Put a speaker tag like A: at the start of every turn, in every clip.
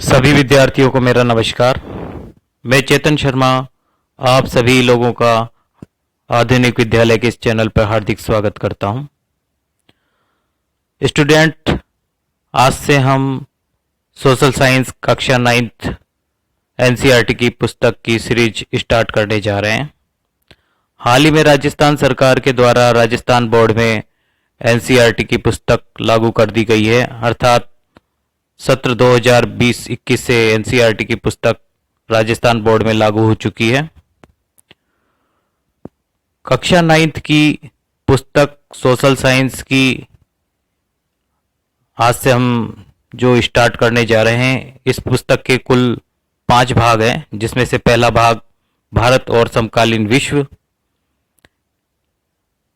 A: सभी विद्यार्थियों को मेरा नमस्कार। मैं चेतन शर्मा आप सभी लोगों का आधुनिक विद्यालय के इस चैनल पर हार्दिक स्वागत करता हूं। स्टूडेंट, आज से हम सोशल साइंस कक्षा 9th एनसीईआरटी की पुस्तक की सीरीज स्टार्ट करने जा रहे हैं। हाल ही में राजस्थान सरकार के द्वारा राजस्थान बोर्ड में एनसीईआरटी की पुस्तक लागू कर दी गई है, अर्थात सत्र 2020-21 से एनसीईआरटी की पुस्तक राजस्थान बोर्ड में लागू हो चुकी है। कक्षा 9th की पुस्तक सोशल साइंस की आज से हम जो स्टार्ट करने जा रहे हैं, इस पुस्तक के कुल 5 भाग हैं, जिसमें से पहला भाग भारत और समकालीन विश्व।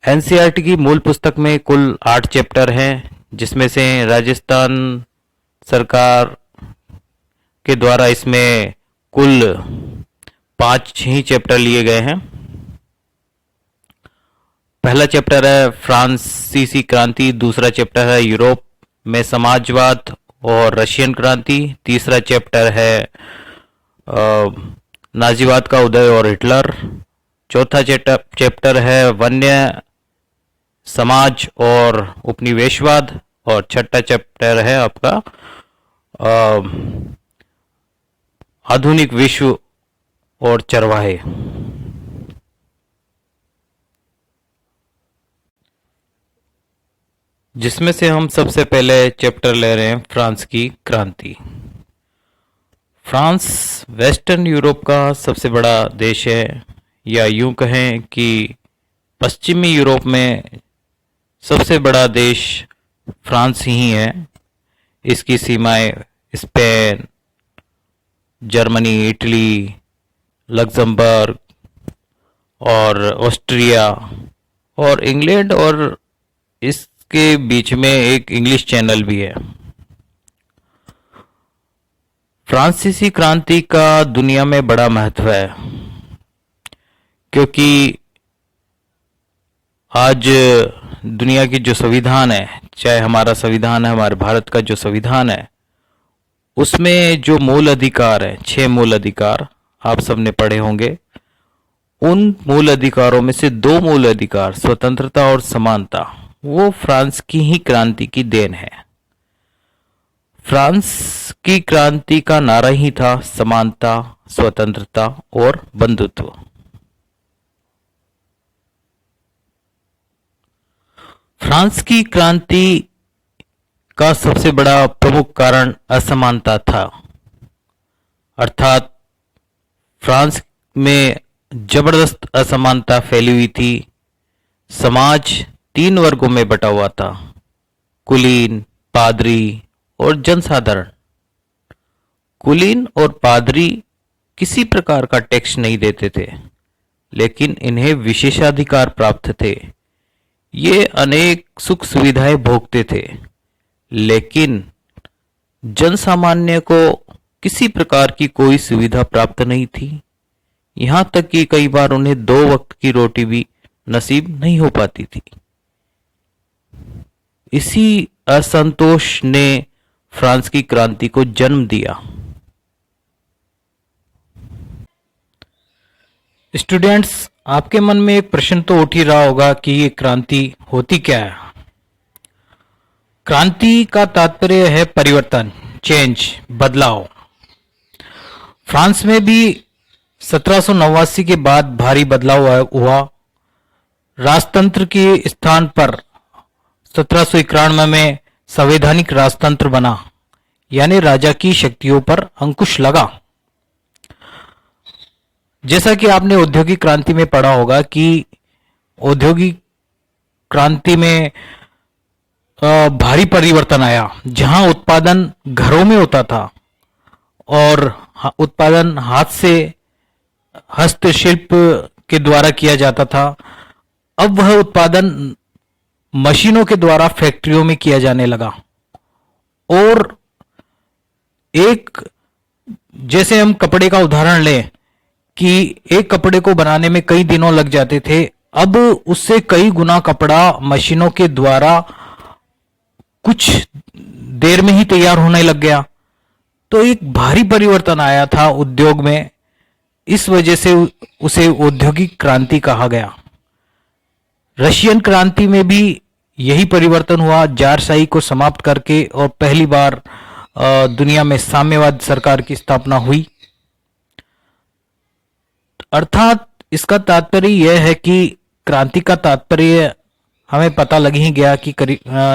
A: एनसीईआरटी की मूल पुस्तक में कुल 8 चैप्टर हैं, जिसमें से राजस्थान सरकार के द्वारा इसमें कुल 5 ही चैप्टर लिए गए हैं। पहला चैप्टर है फ्रांसीसी क्रांति, दूसरा चैप्टर है यूरोप में समाजवाद और रशियन क्रांति, तीसरा चैप्टर है नाजीवाद का उदय और हिटलर, चौथा चैप्टर है वन्य समाज और उपनिवेशवाद, और छठा चैप्टर है आपका आधुनिक विश्व और चरवाहे। जिसमें से हम सबसे पहले चैप्टर ले रहे हैं फ्रांस की क्रांति। फ्रांस वेस्टर्न यूरोप का सबसे बड़ा देश है, या यूं कहें कि पश्चिमी यूरोप में सबसे बड़ा देश फ्रांस ही है। इसकी सीमाएं स्पेन, जर्मनी, इटली, लग्जमबर्ग और ऑस्ट्रिया और इंग्लैंड, और इसके बीच में एक इंग्लिश चैनल भी है। फ्रांसीसी क्रांति का दुनिया में बड़ा महत्व है, क्योंकि आज दुनिया की जो संविधान है, चाहे हमारा संविधान है, हमारे भारत का जो संविधान है, उसमें जो मूल अधिकार है, 6 मूल अधिकार आप सबने पढ़े होंगे। उन मूल अधिकारों में से 2 मूल अधिकार, स्वतंत्रता और समानता, वो फ्रांस की ही क्रांति की देन है। फ्रांस की क्रांति का नारा ही था समानता, स्वतंत्रता और बंधुत्व। फ्रांस की क्रांति का सबसे बड़ा प्रमुख कारण असमानता था, अर्थात फ्रांस में जबरदस्त असमानता फैली हुई थी। समाज 3 वर्गों में बटा हुआ था, कुलीन, पादरी और जनसाधारण। कुलीन और पादरी किसी प्रकार का टैक्स नहीं देते थे, लेकिन इन्हें विशेषाधिकार प्राप्त थे। ये अनेक सुख सुविधाएं भोगते थे, लेकिन जनसामान्य को किसी प्रकार की कोई सुविधा प्राप्त नहीं थी। यहां तक कि कई बार उन्हें 2 वक्त की रोटी भी नसीब नहीं हो पाती थी। इसी असंतोष ने फ्रांस की क्रांति को जन्म दिया। स्टूडेंट्स, आपके मन में एक प्रश्न तो उठ ही रहा होगा कि ये क्रांति होती क्या है। क्रांति का तात्पर्य है परिवर्तन, चेंज, बदलाव। फ्रांस में भी 1789 के बाद भारी बदलाव हुआ। राजतंत्र के स्थान पर 1791 में संवैधानिक राजतंत्र बना, यानी राजा की शक्तियों पर अंकुश लगा। जैसा कि आपने औद्योगिक क्रांति में पढ़ा होगा कि औद्योगिक क्रांति में भारी परिवर्तन आया, जहां उत्पादन घरों में होता था और उत्पादन हाथ से हस्तशिल्प के द्वारा किया जाता था। अब वह उत्पादन मशीनों के द्वारा फैक्ट्रियों में किया जाने लगा। और एक, जैसे हम कपड़े का उदाहरण लें कि एक कपड़े को बनाने में कई दिनों लग जाते थे, अब उससे कई गुना कपड़ा मशीनों के द्वारा कुछ देर में ही तैयार होने लग गया। तो एक भारी परिवर्तन आया था उद्योग में। इस वजह से उसे औद्योगिक क्रांति कहा गया। रशियन क्रांति में भी यही परिवर्तन हुआ, जारशाही को समाप्त करके, और पहली बार दुनिया में साम्यवाद सरकार की स्थापना हुई। अर्थात इसका तात्पर्य यह है कि क्रांति का तात्पर्य हमें पता लग ही गया कि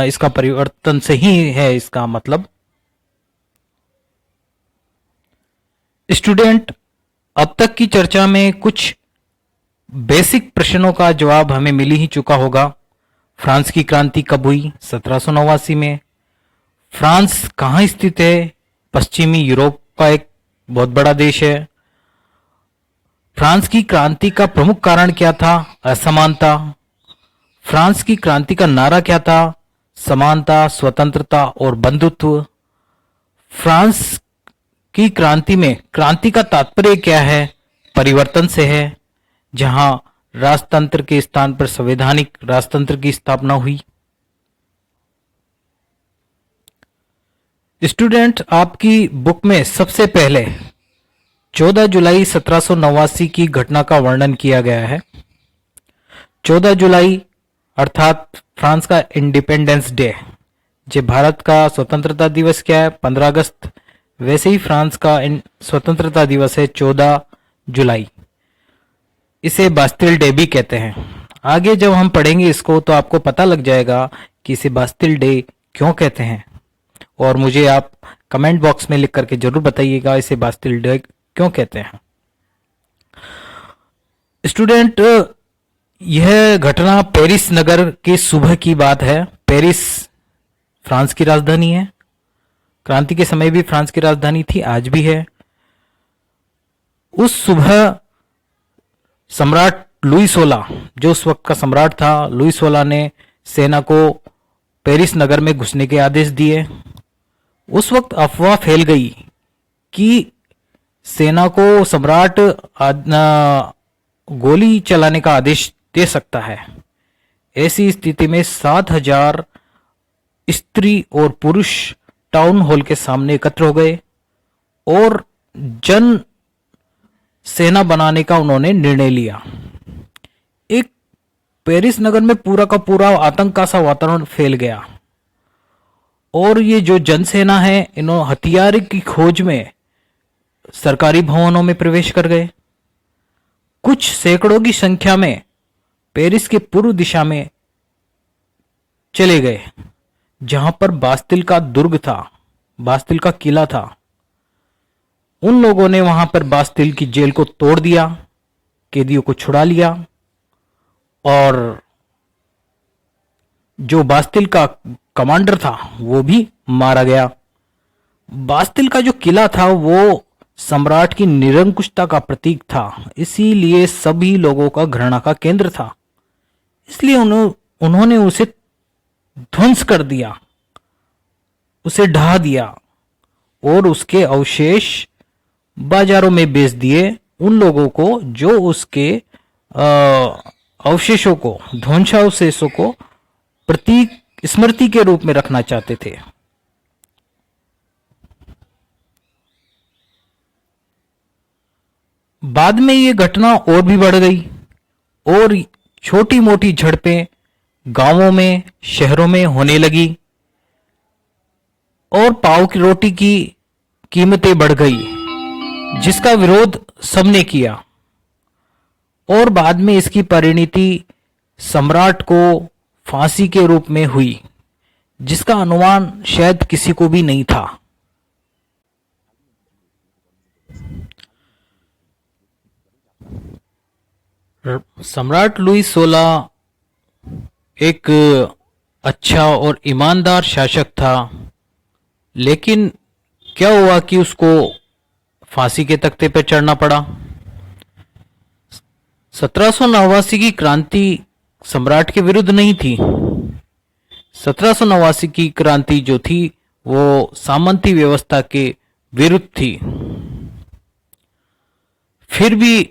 A: इसका परिवर्तन से ही है इसका मतलब। स्टूडेंट, अब तक की चर्चा में कुछ बेसिक प्रश्नों का जवाब हमें मिल ही चुका होगा। फ्रांस की क्रांति कब हुई? 1789 में। फ्रांस कहाँ स्थित है? पश्चिमी यूरोप का एक बहुत बड़ा देश है। फ्रांस की क्रांति का प्रमुख कारण क्या था? असमानता। फ्रांस की क्रांति का नारा क्या था? समानता, स्वतंत्रता और बंधुत्व। फ्रांस की क्रांति में क्रांति का तात्पर्य क्या है? परिवर्तन से है, जहां राजतंत्र के स्थान पर संवैधानिक राजतंत्र की स्थापना हुई। स्टूडेंट, आपकी बुक में सबसे पहले 14 जुलाई 1789 की घटना का वर्णन किया गया है। 14 जुलाई अर्थात फ्रांस का इंडिपेंडेंस डे। जो भारत का स्वतंत्रता दिवस क्या है? 15 अगस्त। वैसे ही फ्रांस का स्वतंत्रता दिवस है 14 जुलाई। इसे बास्तिल डे भी कहते हैं। आगे जब हम पढ़ेंगे इसको तो आपको पता लग जाएगा कि इसे बास्तिल डे क्यों कहते हैं, और मुझे आप कमेंट बॉक्स में लिख करके जरूर बताइएगा इसे बास्तिल डे क्यों कहते हैं। स्टूडेंट, यह घटना पेरिस नगर की सुबह की बात है। पेरिस फ्रांस की राजधानी है। क्रांति के समय भी फ्रांस की राजधानी थी, आज भी है। उस सुबह सम्राट लुई 16, जो उस वक्त का सम्राट था, लुई 16 ने सेना को पेरिस नगर में घुसने के आदेश दिए। उस वक्त अफवाह फैल गई कि सेना को सम्राट गोली चलाने का आदेश दे सकता है। ऐसी स्थिति में 7,000 स्त्री और पुरुष टाउन हॉल के सामने एकत्र हो गए और जन सेना बनाने का उन्होंने निर्णय लिया। एक पेरिस नगर में पूरा का पूरा आतंक का सा वातावरण फैल गया, और ये जो जनसेना है, इन्होंने हथियार की खोज में सरकारी भवनों में प्रवेश कर गए। कुछ सैकड़ों की संख्या में पेरिस के पूर्व दिशा में चले गए, जहां पर बास्तिल का दुर्ग था, बास्तिल का किला था। उन लोगों ने वहां पर बास्तिल की जेल को तोड़ दिया, कैदियों को छुड़ा लिया, और जो बास्तिल का कमांडर था वो भी मारा गया। बास्तिल का जो किला था वो सम्राट की निरंकुशता का प्रतीक था, इसीलिए सभी लोगों का घृणा का केंद्र था। इसलिए उन्होंने उसे ध्वंस कर दिया, उसे ढहा दिया, और उसके अवशेष बाजारों में बेच दिए उन लोगों को जो उसके अवशेषों को, ध्वंसावशेषों को प्रतीक स्मृति के रूप में रखना चाहते थे। बाद में ये घटना और भी बढ़ गई, और छोटी मोटी झड़पें गांवों में, शहरों में होने लगी, और पाव की रोटी की कीमतें बढ़ गई, जिसका विरोध सबने किया। और बाद में इसकी परिणति सम्राट को फांसी के रूप में हुई, जिसका अनुमान शायद किसी को भी नहीं था। सम्राट लुई 16 एक अच्छा और ईमानदार शासक था, लेकिन क्या हुआ कि उसको फांसी के तख्ते पर चढ़ना पड़ा। 1789 की क्रांति सम्राट के विरुद्ध नहीं थी। 1789 की क्रांति जो थी वो सामंती व्यवस्था के विरुद्ध थी। फिर भी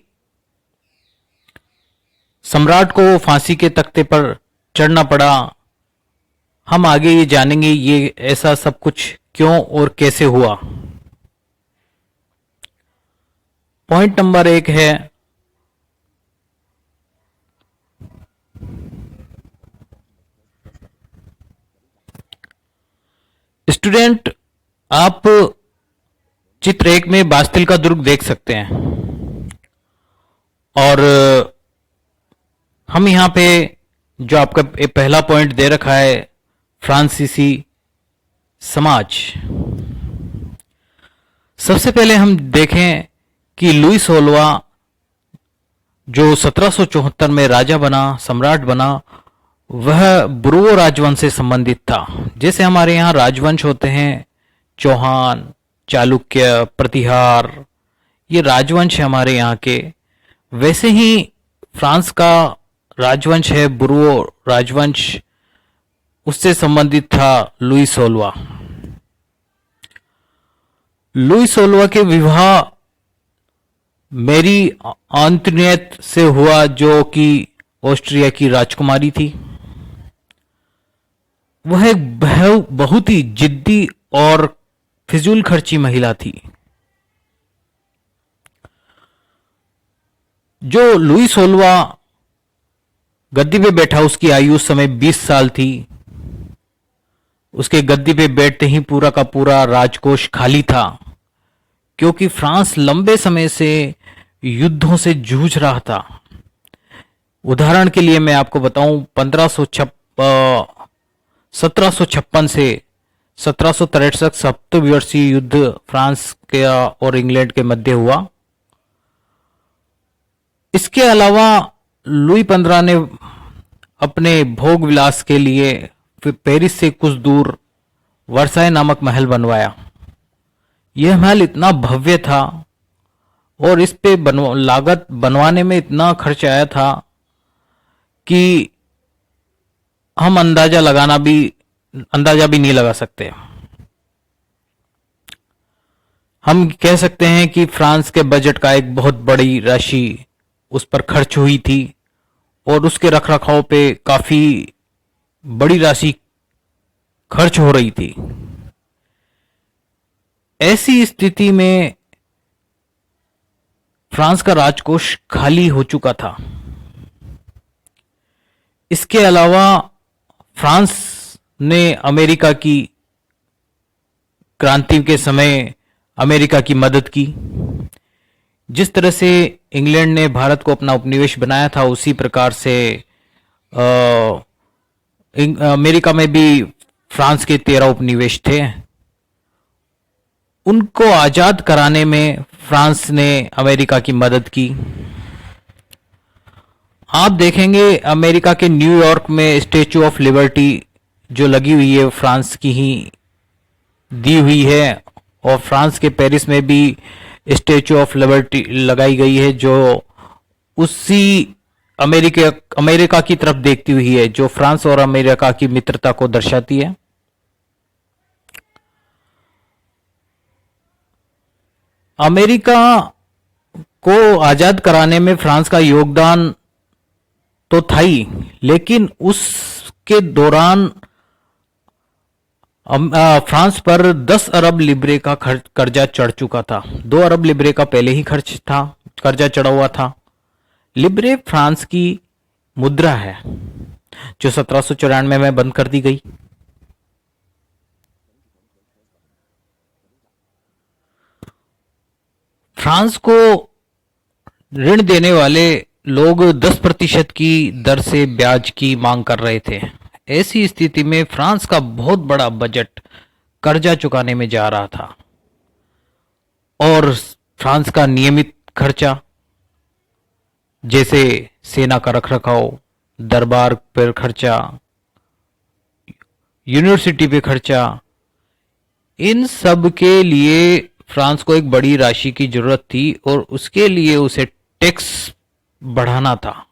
A: सम्राट को फांसी के तख्ते पर चढ़ना पड़ा। हम आगे ये जानेंगे ये ऐसा सब कुछ क्यों और कैसे हुआ। पॉइंट नंबर 1 है स्टूडेंट, आप चित्र 1 में बास्तिल का दुर्ग देख सकते हैं और हम यहां पे जो आपका पहला पॉइंट दे रखा है फ्रांसीसी समाज। सबसे पहले हम देखें कि लुई 16वां जो 1774 में राजा बना, सम्राट बना, वह बुर्वो राजवंश से संबंधित था। जैसे हमारे यहाँ राजवंश होते हैं, चौहान, चालुक्य, प्रतिहार, ये राजवंश है हमारे यहाँ के। वैसे ही फ्रांस का राजवंश है बुर्वो राजवंश, उससे संबंधित था लुई 16वां। लुई 16वां के विवाह मैरी एंटोनियट से हुआ, जो कि ऑस्ट्रिया की राजकुमारी थी। वह एक बहुत ही जिद्दी और फिजूल खर्ची महिला थी। जो लुई 16वां गद्दी पे बैठा, उसकी आयु उस समय 20 साल थी। उसके गद्दी पे बैठते ही पूरा का पूरा राजकोष खाली था, क्योंकि फ्रांस लंबे समय से युद्धों से जूझ रहा था। उदाहरण के लिए मैं आपको बताऊं, 1756 से 1763 तक सप्तवर्षीय युद्ध फ्रांस के और इंग्लैंड के मध्य हुआ। इसके अलावा लुई 15 ने अपने भोग विलास के लिए पेरिस से कुछ दूर वर्साय नामक महल बनवाया। यह महल इतना भव्य था और इस पे लागत बनवाने में इतना खर्च आया था कि हम अंदाजा भी नहीं लगा सकते। हम कह सकते हैं कि फ्रांस के बजट का एक बहुत बड़ी राशि उस पर खर्च हुई थी और उसके रखरखाव पे काफी बड़ी राशि खर्च हो रही थी। ऐसी स्थिति में फ्रांस का राजकोष खाली हो चुका था। इसके अलावा फ्रांस ने अमेरिका की क्रांति के समय अमेरिका की मदद की। जिस तरह से इंग्लैंड ने भारत को अपना उपनिवेश बनाया था, उसी प्रकार से अमेरिका में भी फ्रांस के 13 उपनिवेश थे। उनको आजाद कराने में फ्रांस ने अमेरिका की मदद की। आप देखेंगे अमेरिका के न्यूयॉर्क में स्टैचू ऑफ लिबर्टी जो लगी हुई है, फ्रांस की ही दी हुई है, और फ्रांस के पेरिस में भी स्टैचू ऑफ लिबर्टी लगाई गई है, जो उसी अमेरिका की तरफ देखती हुई है, जो फ्रांस और अमेरिका की मित्रता को दर्शाती है। अमेरिका को आजाद कराने में फ्रांस का योगदान तो था ही, लेकिन उसके दौरान फ्रांस पर 10 अरब लिब्रे का कर्जा चढ़ चुका था। 2 अरब लिब्रे का पहले ही कर्जा चढ़ा हुआ था। लिब्रे फ्रांस की मुद्रा है, जो 1794 में बंद कर दी गई। फ्रांस को ऋण देने वाले लोग 10% की दर से ब्याज की मांग कर रहे थे। ऐसी स्थिति में फ्रांस का बहुत बड़ा बजट कर्जा चुकाने में जा रहा था, और फ्रांस का नियमित खर्चा, जैसे सेना का रखरखाव, दरबार पर खर्चा, यूनिवर्सिटी पे खर्चा, इन सब के लिए फ्रांस को एक बड़ी राशि की जरूरत थी, और उसके लिए उसे टैक्स बढ़ाना था।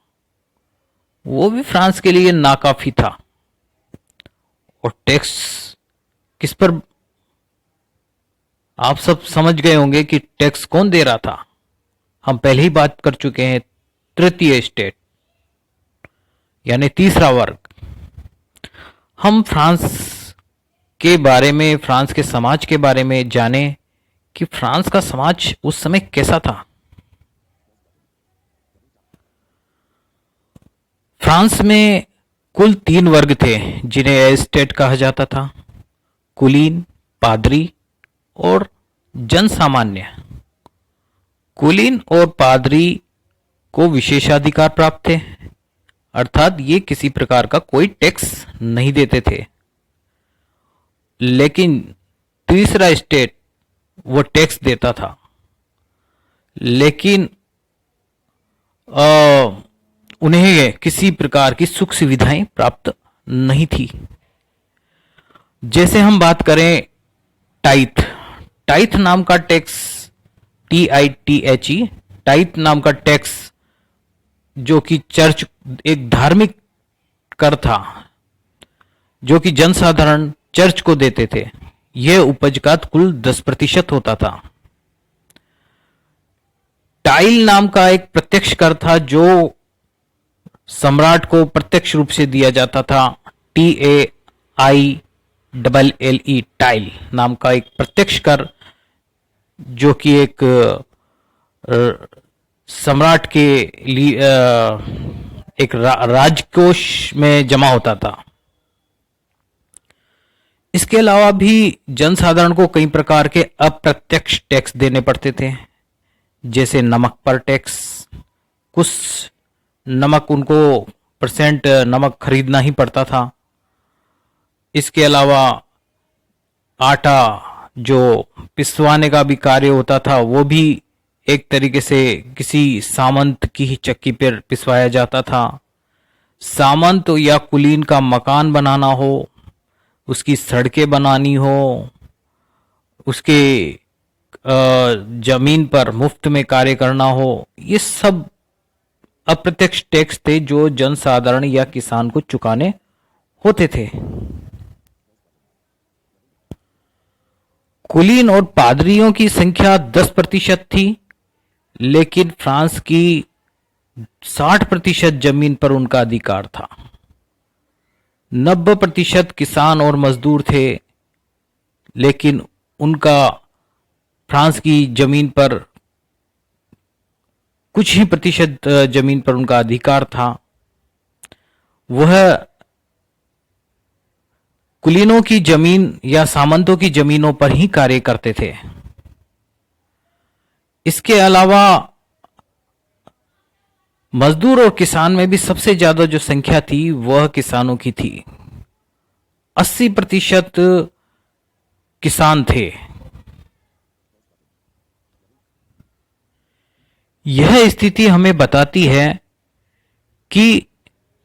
A: वो भी फ्रांस के लिए नाकाफी था। और टैक्स किस पर, आप सब समझ गए होंगे कि टैक्स कौन दे रहा था। हम पहले ही बात कर चुके हैं, तृतीय स्टेट यानी तीसरा वर्ग। हम फ्रांस के बारे में, फ्रांस के समाज के बारे में जाने कि फ्रांस का समाज उस समय कैसा था। फ्रांस में कुल 3 वर्ग थे जिन्हें एस्टेट कहा जाता था: कुलीन, पादरी और जनसामान्य। कुलीन और पादरी को विशेषाधिकार प्राप्त थे, अर्थात ये किसी प्रकार का कोई टैक्स नहीं देते थे। लेकिन तीसरा स्टेट वो टैक्स देता था, लेकिन उन्हें किसी प्रकार की सुख सुविधाएं प्राप्त नहीं थी। जैसे हम बात करें टाइथ, टाइथ नाम का टैक्स, TITHE, टाइथ नाम का टैक्स जो कि चर्च, एक धार्मिक कर था जो कि जनसाधारण चर्च को देते थे। यह उपज का कुल 10% होता था। टाइल नाम का एक प्रत्यक्ष कर था जो सम्राट को प्रत्यक्ष रूप से दिया जाता था। TAILLE, टाइल नाम का एक प्रत्यक्ष कर जो कि एक सम्राट के लिए एक राजकोष में जमा होता था। इसके अलावा भी जनसाधारण को कई प्रकार के अप्रत्यक्ष टैक्स देने पड़ते थे, जैसे नमक पर टैक्स। कुछ नमक उनको परसेंट नमक खरीदना ही पड़ता था। इसके अलावा आटा जो पिसवाने का भी कार्य होता था वो भी एक तरीके से किसी सामंत की ही चक्की पर पिसवाया जाता था। सामंत या कुलीन का मकान बनाना हो, उसकी सड़कें बनानी हो, उसके जमीन पर मुफ्त में कार्य करना हो, ये सब अप्रत्यक्ष टैक्स थे जो जनसाधारण या किसान को चुकाने होते थे। कुलीन और पादरियों की संख्या 10% थी, लेकिन फ्रांस की 60% जमीन पर उनका अधिकार था। 90% किसान और मजदूर थे, लेकिन उनका फ्रांस की जमीन पर कुछ ही प्रतिशत जमीन पर उनका अधिकार था। वह कुलीनों की जमीन या सामंतों की जमीनों पर ही कार्य करते थे। इसके अलावा मजदूर और किसान में भी सबसे ज्यादा जो संख्या थी वह किसानों की थी। 80% किसान थे। यह स्थिति हमें बताती है कि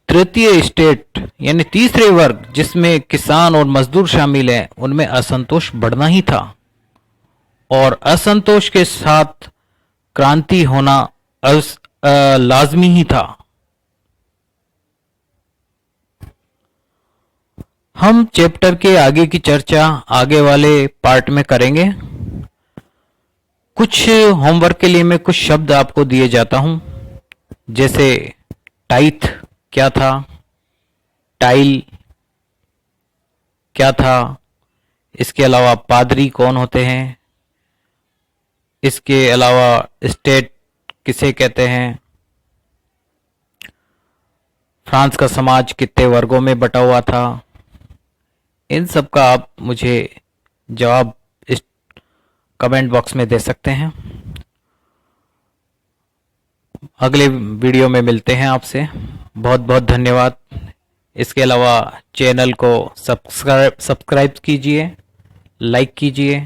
A: तृतीय स्टेट यानी तीसरे वर्ग जिसमें किसान और मजदूर शामिल हैं, उनमें असंतोष बढ़ना ही था और असंतोष के साथ क्रांति होना लाजमी ही था। हम चैप्टर के आगे की चर्चा आगे वाले पार्ट में करेंगे। कुछ होमवर्क के लिए मैं कुछ शब्द आपको दिए जाता हूं, जैसे टाइथ क्या था, टाइल क्या था, इसके अलावा पादरी कौन होते हैं, इसके अलावा स्टेट किसे कहते हैं, फ्रांस का समाज कितने वर्गों में बटा हुआ था। इन सब का आप मुझे जवाब इस कमेंट बॉक्स में दे सकते हैं। अगले वीडियो में मिलते हैं आपसे। बहुत बहुत धन्यवाद। इसके अलावा चैनल को सब्सक्राइब कीजिए, लाइक कीजिए।